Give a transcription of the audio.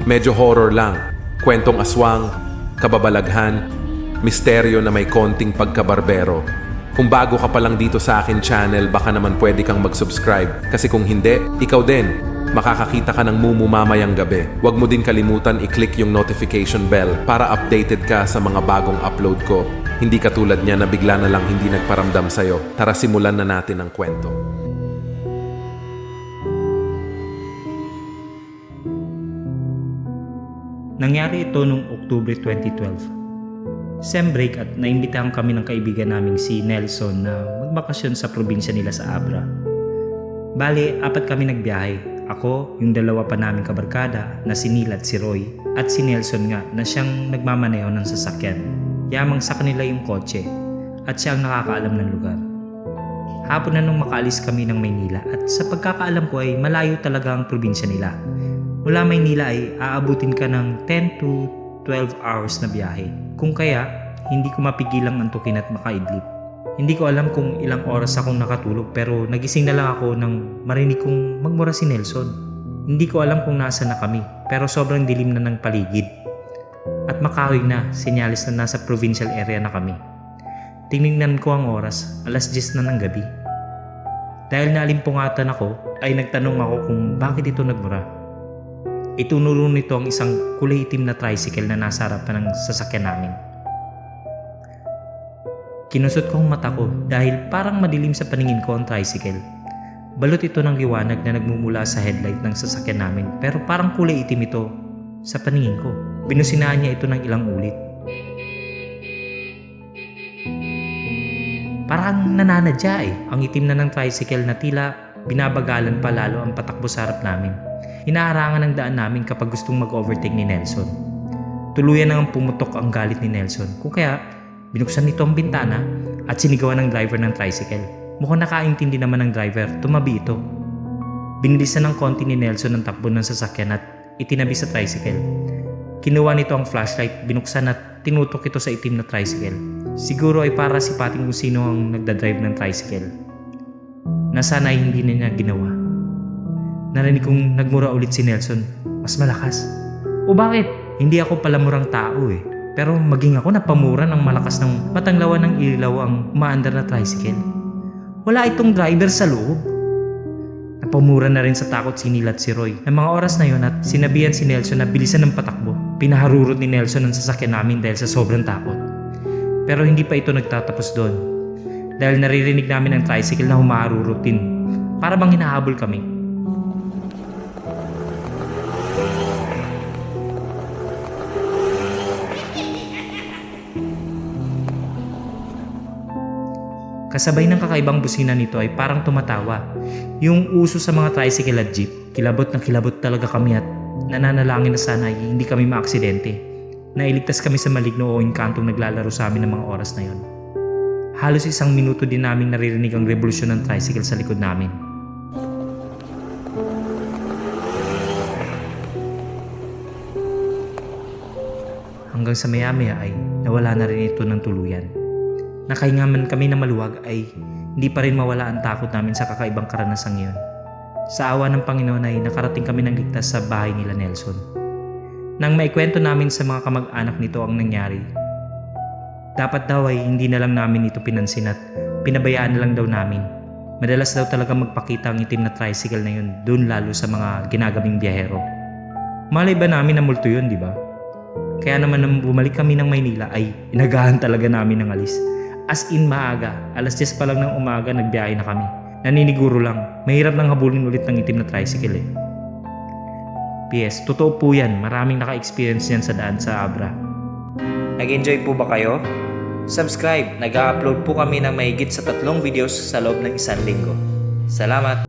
Medyo horror lang. Kwentong aswang, kababalaghan, misteryo na may konting pagkabarbero. Kung bago ka pa lang dito sa akin channel, baka naman pwede kang mag-subscribe. Kasi kung hindi, ikaw din, makakakita ka ng Mumu mamayang gabi. Huwag mo din kalimutan i-click yung notification bell para updated ka sa mga bagong upload ko. Hindi katulad niya na bigla na lang hindi nagparamdam sa'yo. Tara simulan na natin ang kwento. Nangyari ito noong October 2012. Sem break at naimbitahan kami ng kaibigan naming si Nelson na magbakasyon sa probinsya nila sa Abra. Bale, 4 kami nagbiyahe. Ako, yung 2 pa naming kabarkada na si Neil at si Roy, at si Nelson nga na siyang nagmamaneho ng sasakyan. Yamang sa kanila yung kotse at siya ang nakakaalam ng lugar. Hapon na nung makaalis kami ng Maynila at sa pagkakaalam ko ay malayo talaga ang probinsya nila. Mula Maynila ay aabutin ka ng 10 to 12 hours na biyahe. Kung kaya, hindi ko mapigilang antukin at makaidlip. Hindi ko alam kung ilang oras akong nakatulog pero nagising na lang ako nang marinig kong magmura si Nelson. Hindi ko alam kung nasa na kami pero sobrang dilim na ng paligid. At makahoy na, sinyalis na nasa provincial area na kami. Tinignan ko ang oras, 10:00 na ng gabi. Dahil naalimpungatan ako, ay nagtanong ako kung bakit ito nagmura. Itunuro nito ang isang kulay itim na tricycle na nasa harapan ng sasakyan namin. Kinusot ko ang mata ko dahil parang madilim sa paningin ko ang tricycle. Balot ito ng liwanag na nagmumula sa headlight ng sasakyan namin pero parang kulay itim ito sa paningin ko. Binusinaan niya ito ng ilang ulit. Parang nananadya ang itim na ng tricycle na tila binabagalan pa lalo ang patakbo sa harap namin. Inaarangan ang daan namin kapag gustong mag-overtake ni Nelson. Tuluyan nang pumutok ang galit ni Nelson. Kung kaya, binuksan nito ang bintana at sinigawan ng driver ng tricycle. Mukhang nakaintindi naman ng driver, tumabi ito. Binilisan ng konti ni Nelson ang takbo ng sasakyan at itinabi sa tricycle. Kinuha nito ang flashlight, binuksan at tinutok ito sa itim na tricycle. Siguro ay para sipatin kung sino ang nagdadrive ng tricycle. Na sana ay hindi na niya ginawa. Narinig kong nagmura ulit si Nelson. Mas malakas. O bakit? Hindi ako palamurang tao Pero maging ako napamura ng malakas ng matanglawan ng ilaw ang umaandar na tricycle. Wala itong driver sa loob. Napamura na rin sa takot si Neil at si Roy. Ng mga oras na yon at sinabihan si Nelson na bilisan ng patakbo. Pinaharurot ni Nelson ang sasakyan namin dahil sa sobrang takot. Pero hindi pa ito nagtatapos doon. Dahil naririnig namin ang tricycle na humaharurot din. Para bang hinahabol kami. Kasabay ng kakaibang busina nito ay parang tumatawa. Yung uso sa mga tricycle at jeep, kilabot na kilabot talaga kami at nananalangin na sana ay hindi kami maaksidente. Nailigtas kami sa maligno o inkantong naglalaro sa amin ng mga oras na yon. Halos 1 minuto din namin naririnig ang revolusyon ng tricycle sa likod namin. Hanggang sa maya-maya ay nawala na rin ito ng tuluyan. Nakahinga man kami na maluwag ay hindi pa rin mawala ang takot namin sa kakaibang karanasang iyon. Sa awa ng Panginoon ay nakarating kami ng ligtas sa bahay nila Nelson. Nang maikwento namin sa mga kamag-anak nito ang nangyari, dapat daw ay hindi na lang namin ito pinansin at pinabayaan na lang daw namin. Madalas daw talaga magpakita ang itim na tricycle na yun doon lalo sa mga ginagabing biyahero. Malay ba namin na multo yun, di ba? Kaya naman nang bumalik kami ng Maynila ay inagahan talaga namin ng alis. As in maaga, 10:00 pa lang ng umaga nagbiyahe na kami. Naniniguro lang, mahirap nang habulin ulit ng itim na tricycle PS, totoo po yan, maraming naka-experience yan sa daan sa Abra. Nag-enjoy po ba kayo? Subscribe, nag-upload po kami ng mahigit sa 3 videos sa loob ng 1 linggo. Salamat!